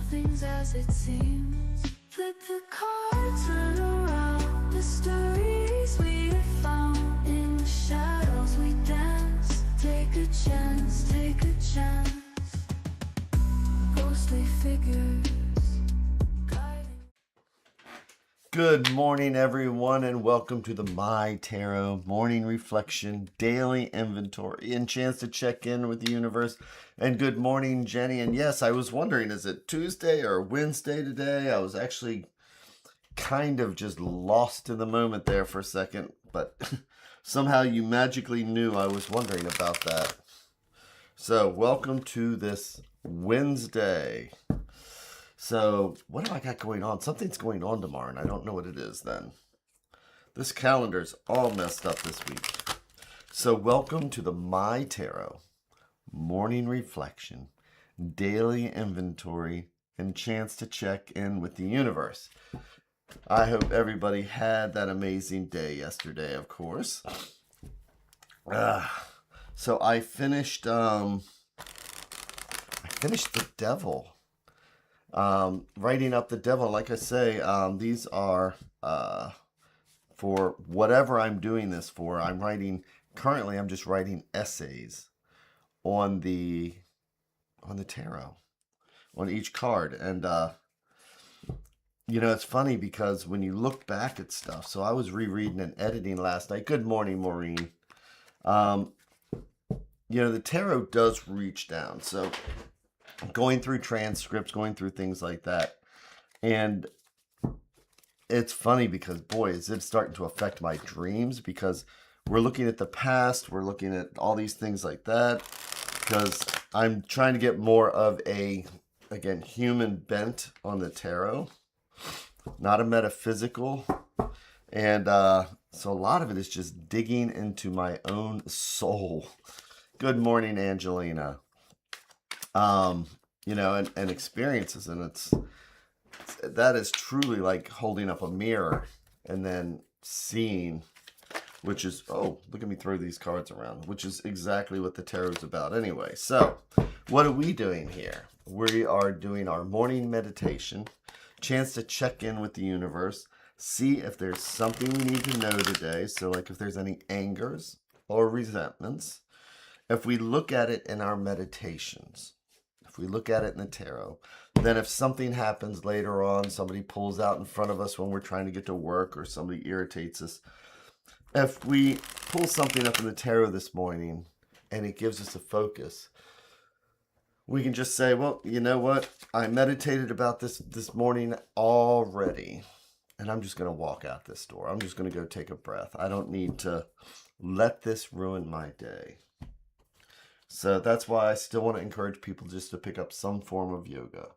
Nothing's as it seems. Flip the cards, turn around. Mysteries we have found. In the shadows we dance. Take a chance, take a chance. Ghostly figures guiding. Good morning, everyone, and welcome to the MyTarot Morning Reflection Daily Inventory and chance to check in with the universe. And good morning, Jenny. And yes, I was wondering, is it Tuesday or Wednesday today? I was actually kind of just lost in the moment there for a second, but somehow you magically knew I was wondering about that. So welcome to this Wednesday. So, what do I got going on? Something's going on tomorrow, and I don't know what it is then. This calendar's all messed up this week. So, welcome to the MyTarot Morning Reflection, Daily Inventory, and chance to check in with the universe. I hope everybody had that amazing day yesterday, of course. So, I finished the Devil. Writing up the Devil, like I say, these are for whatever I'm doing this for. Currently I'm just writing essays on the tarot, on each card. And it's funny because when you look back at stuff, so I was rereading and editing last night. Good morning, Maureen. The tarot does reach down, so going through transcripts, going through things like that. And it's funny because, boy, is it starting to affect my dreams, because we're looking at the past, we're looking at all these things like that, because I'm trying to get more of a, again, human bent on the tarot, not a metaphysical. And so a lot of it is just digging into my own soul. Good morning, Angelina. And experiences, and that is truly like holding up a mirror and then seeing, which is, oh, look at me throw these cards around, which is exactly what the tarot is about anyway. So what are we doing here? We are doing our morning meditation, chance to check in with the universe, see if there's something we need to know today. So like if there's any angers or resentments, if we look at it in our meditations, if we look at it in the tarot, then if something happens later on, somebody pulls out in front of us when we're trying to get to work, or somebody irritates us, if we pull something up in the tarot this morning and it gives us a focus, we can just say, well, you know what? I meditated about this morning already, and I'm just going to walk out this door. I'm just going to go take a breath. I don't need to let this ruin my day. So that's why I still want to encourage people just to pick up some form of yoga.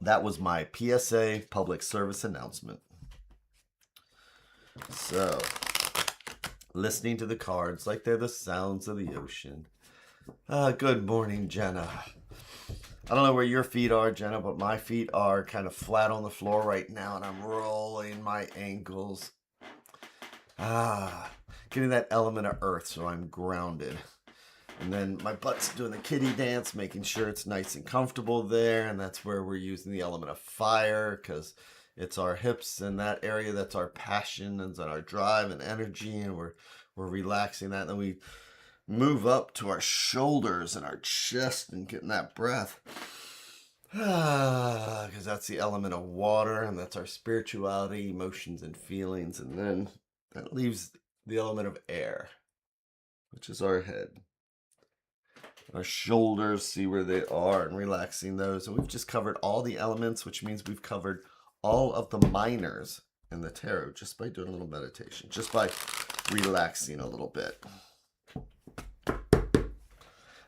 That was my PSA, public service announcement. So, listening to the cards like they're the sounds of the ocean. Good morning, Jenna. I don't know where your feet are, Jenna, but my feet are kind of flat on the floor right now, and I'm rolling my ankles. Getting that element of earth so I'm grounded. And then my butt's doing the kitty dance, making sure it's nice and comfortable there. And that's where we're using the element of fire, because it's our hips and that area that's our passion and our drive and energy. And we're relaxing that. And then we move up to our shoulders and our chest and getting that breath. Because that's the element of water, and that's our spirituality, emotions, and feelings. And then that leaves the element of air, which is our head. Our shoulders, see where they are, and relaxing those. And we've just covered all the elements, which means we've covered all of the minors in the tarot just by doing a little meditation, just by relaxing a little bit.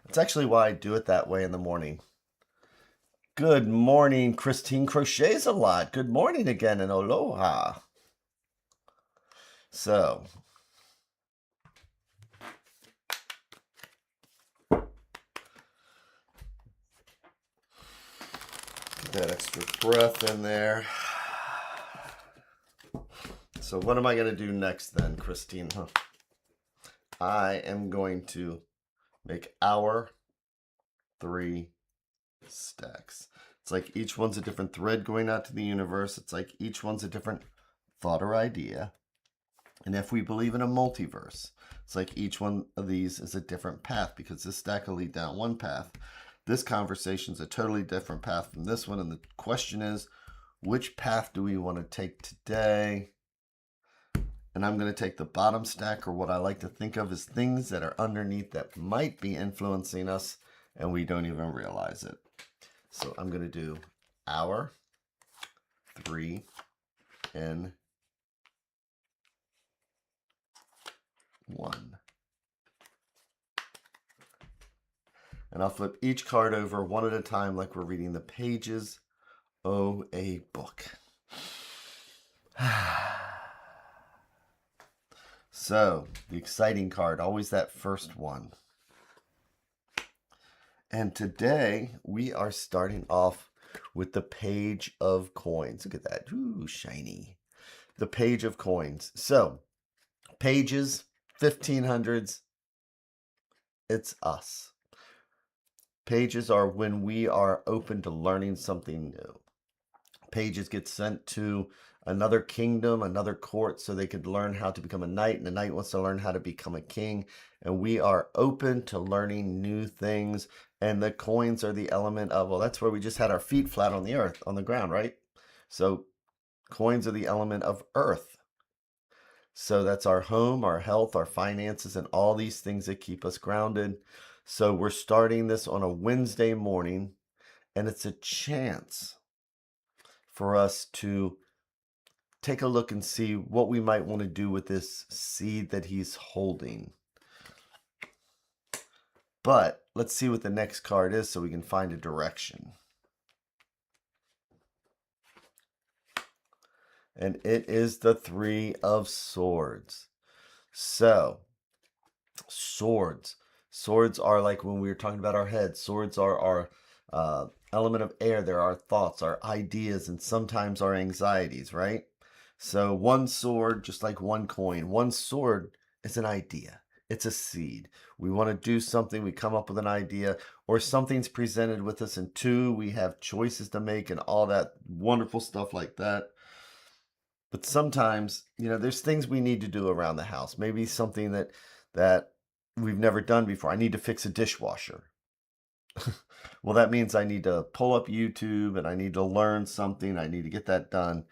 That's actually why I do it that way in the morning. Good morning, Christine Crochets a lot. Good morning again, and aloha. So, get that extra breath in there. So what am I going to do next then, Christine? I am going to make hour 3 stacks. It's like each one's a different thread going out to the universe. It's like each one's a different thought or idea. And if we believe in a multiverse, it's like each one of these is a different path, because this stack will lead down one path. This conversation is a totally different path from this one. And the question is, which path do we want to take today? And I'm going to take the bottom stack, or what I like to think of as things that are underneath that might be influencing us and we don't even realize it. So I'm going to do hour, 3, and 1. And I'll flip each card over one at a time like we're reading the pages of a book. So, the exciting card, always that first one. And today we are starting off with the page of coins. Look at that. Ooh, shiny. The page of coins. So, pages, 1500s, it's us. Pages are when we are open to learning something new. Pages get sent to another kingdom, another court, so they could learn how to become a knight, and the knight wants to learn how to become a king. And we are open to learning new things. And the coins are the element of, well, that's where we just had our feet flat on the earth, on the ground, right? So coins are the element of earth. So that's our home, our health, our finances, and all these things that keep us grounded. So we're starting this on a Wednesday morning, and it's a chance for us to take a look and see what we might want to do with this seed that he's holding. But let's see what the next card is so we can find a direction. And it is the 3 of Swords. So, swords. Swords are like when we were talking about our heads. Swords are our element of air. They're our thoughts, our ideas, and sometimes our anxieties, right? So one sword, just like one coin. One sword is an idea. It's a seed. We want to do something. We come up with an idea, or something's presented with us. And 2, we have choices to make and all that wonderful stuff like that. But sometimes, there's things we need to do around the house. Maybe something that we've never done before. I need to fix a dishwasher. Well, that means I need to pull up YouTube and I need to learn something. I need to get that done.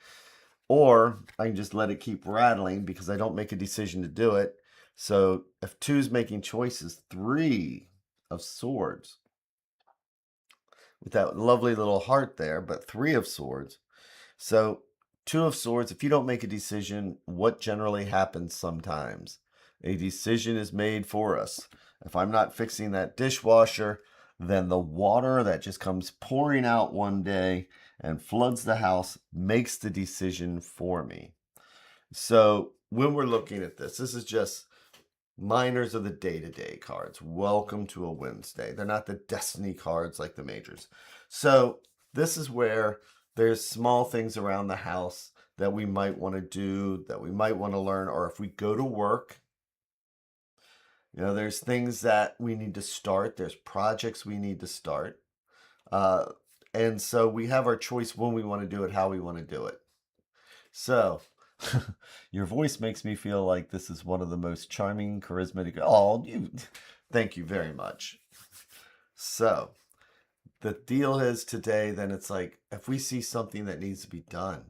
Or I can just let it keep rattling because I don't make a decision to do it. So if 2 is making choices, 3 of Swords, with that lovely little heart there, but 3 of Swords. So 2 of Swords, if you don't make a decision, what generally happens sometimes? A decision is made for us. If I'm not fixing that dishwasher, then the water that just comes pouring out one day and floods the house makes the decision for me. So when we're looking at this is just minors of the day-to-day cards. Welcome to a Wednesday. They're not the destiny cards like the majors. So this is where there's small things around the house that we might want to do, that we might want to learn, or if we go to work, there's things that we need to start. There's projects we need to start. And so we have our choice when we want to do it, how we want to do it. So your voice makes me feel like this is one of the most charming, charismatic. Oh, thank you very much. So the deal is today, then it's like, if we see something that needs to be done,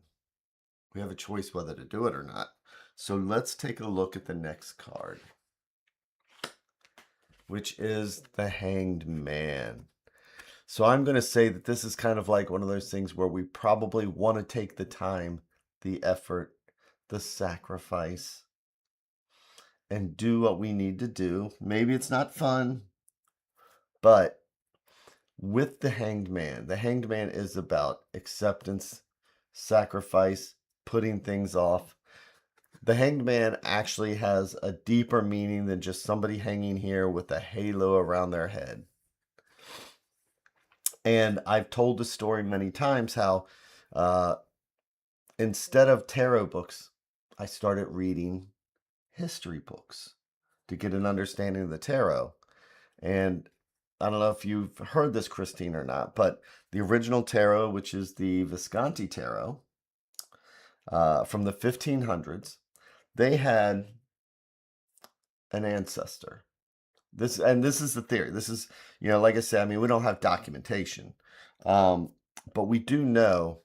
we have a choice whether to do it or not. So let's take a look at the next card, which is the Hanged Man. So I'm going to say that this is kind of like one of those things where we probably want to take the time, the effort, the sacrifice, and do what we need to do. Maybe it's not fun, but with the Hanged Man is about acceptance, sacrifice, putting things off. The Hanged Man actually has a deeper meaning than just somebody hanging here with a halo around their head. And I've told the story many times how instead of tarot books, I started reading history books to get an understanding of the tarot. And I don't know if you've heard this, Christine, or not, but the original tarot, which is the Visconti tarot from the 1500s, they had an ancestor. This is the theory. This is, like I said, I mean, we don't have documentation, but we do know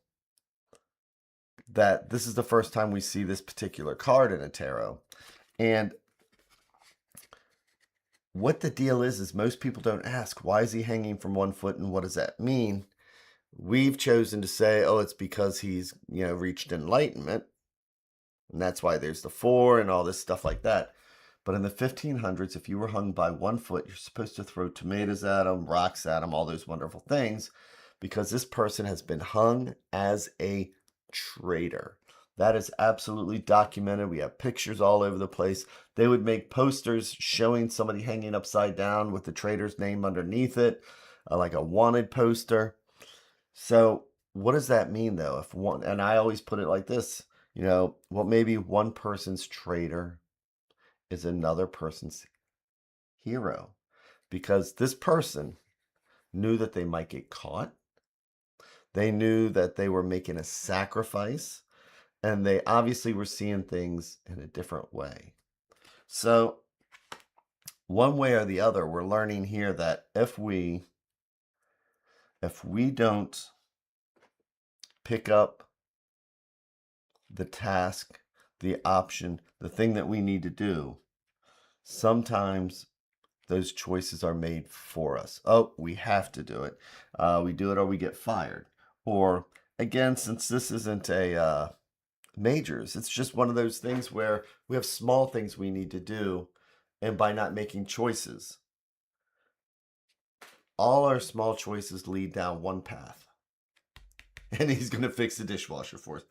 that this is the first time we see this particular card in a tarot. And what the deal is most people don't ask, why is he hanging from one foot and what does that mean? We've chosen to say, oh, it's because he's, reached enlightenment. And that's why there's the 4 and all this stuff like that. But in the 1500s, if you were hung by one foot, you're supposed to throw tomatoes at him, rocks at him, all those wonderful things, because this person has been hung as a traitor. That is absolutely documented. We have pictures all over the place. They would make posters showing somebody hanging upside down with the traitor's name underneath it, like a wanted poster. So what does that mean, though? If one, and I always put it like this, well, maybe one person's traitor is another person's hero, because this person knew that they might get caught. They knew that they were making a sacrifice, and they obviously were seeing things in a different way. So one way or the other, we're learning here that if we don't pick up the task, the option, the thing that we need to do, sometimes those choices are made for us. Oh, we have to do it. We do it or we get fired. Or again, since this isn't a majors, it's just one of those things where we have small things we need to do, and by not making choices, all our small choices lead down one path. And he's going to fix the dishwasher for us.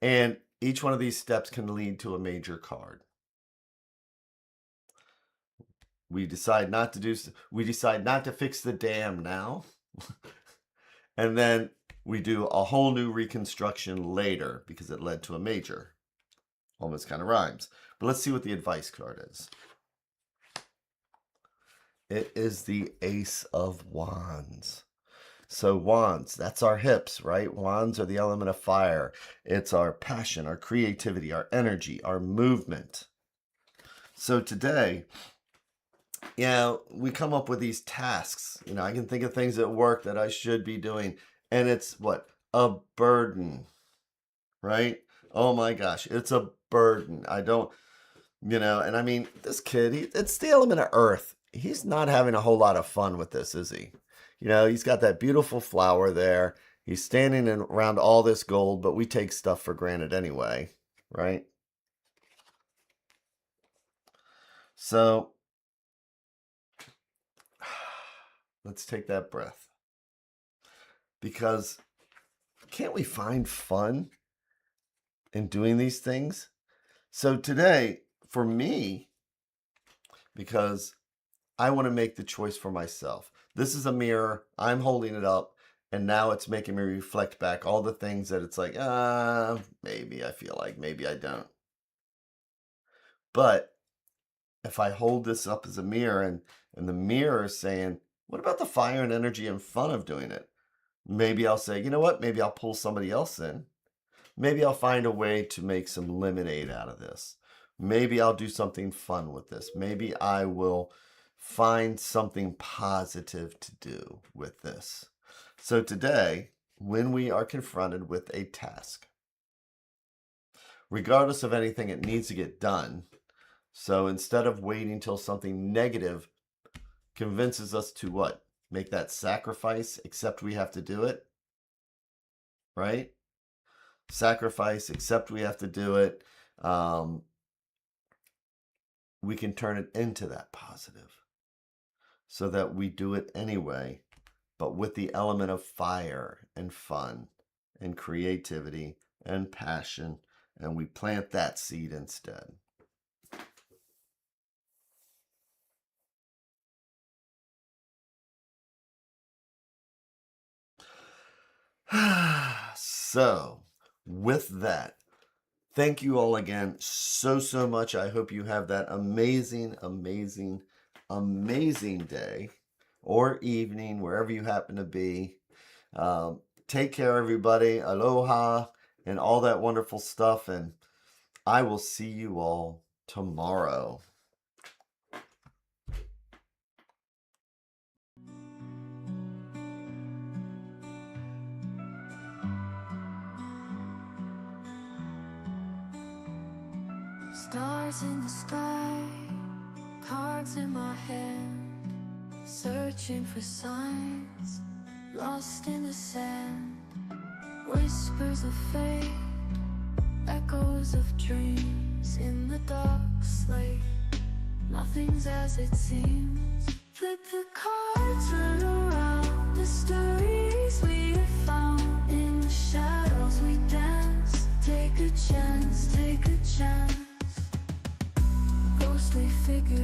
And each one of these steps can lead to a major card. We decide not to fix the dam now. And then we do a whole new reconstruction later because it led to a major. Almost kind of rhymes. But let's see what the advice card is. It is the Ace of Wands. So wands, that's our hips, right? Wands are the element of fire. It's our passion, our creativity, our energy, our movement. So today, we come up with these tasks. I can think of things at work that I should be doing. And it's what? A burden, right? Oh my gosh, it's a burden. I don't, and I mean, this kid, it's the element of earth. He's not having a whole lot of fun with this, is he? He's got that beautiful flower there. He's standing around all this gold, but we take stuff for granted anyway, right? So let's take that breath. Because can't we find fun in doing these things? So today, for me, because I want to make the choice for myself. This is a mirror. I'm holding it up. And now it's making me reflect back all the things that it's like, maybe I feel like, maybe I don't. But if I hold this up as a mirror and the mirror is saying, what about the fire and energy and fun of doing it? Maybe I'll say, you know what? Maybe I'll pull somebody else in. Maybe I'll find a way to make some lemonade out of this. Maybe I'll do something fun with this. Maybe I will find something positive to do with this. So today, when we are confronted with a task, regardless of anything, it needs to get done. So instead of waiting till something negative convinces us to what? Make that sacrifice, accept we have to do it, right? Sacrifice, accept we have to do it. We can turn it into that positive so that we do it anyway, but with the element of fire and fun and creativity and passion, and we plant that seed instead. So, with that, thank you all again so much. I hope you have that amazing day. or evening, wherever you happen to be. Take care, everybody. Aloha and all that wonderful stuff. And I will see you all tomorrow. Stars in the sky, cards in my hand, searching for signs, lost in the sand. Whispers of fate, echoes of dreams in the dark slate. Nothing's as it seems. Flip the cards, turn around. The stories we have found in the shadows we dance. Take a chance, take a chance. Ghostly figures